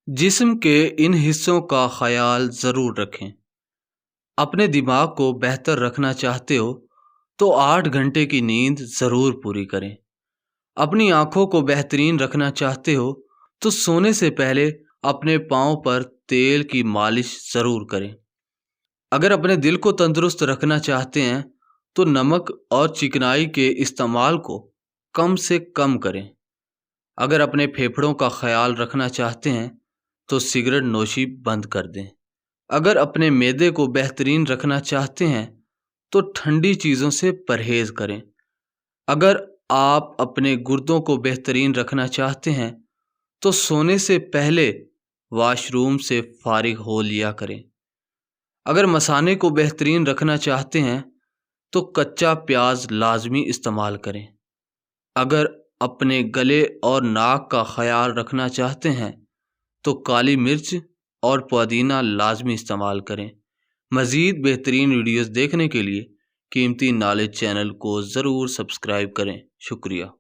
जिस्म के इन हिस्सों का ख्याल ज़रूर रखें। अपने दिमाग को बेहतर रखना चाहते हो तो 8 घंटे की नींद ज़रूर पूरी करें। अपनी आँखों को बेहतरीन रखना चाहते हो तो सोने से पहले अपने पाँव पर तेल की मालिश ज़रूर करें। अगर अपने दिल को तंदुरुस्त रखना चाहते हैं तो नमक और चिकनाई के इस्तेमाल को कम से कम करें। अगर अपने फेफड़ों का ख्याल रखना चाहते हैं तो सिगरेट नोशी बंद कर दें। अगर अपने मैदे को बेहतरीन रखना चाहते हैं तो ठंडी चीज़ों से परहेज़ करें। अगर आप अपने गुर्दों को बेहतरीन रखना चाहते हैं तो सोने से पहले वॉशरूम से फारिग हो लिया करें। अगर मसाने को बेहतरीन रखना चाहते हैं तो कच्चा प्याज लाजमी इस्तेमाल करें। अगर अपने गले और नाक का ख्याल रखना चाहते हैं तो काली मिर्च और पुदीना लाजमी इस्तेमाल करें। मज़ीद बेहतरीन वीडियोस देखने के लिए कीमती नॉलेज चैनल को ज़रूर सब्सक्राइब करें। शुक्रिया।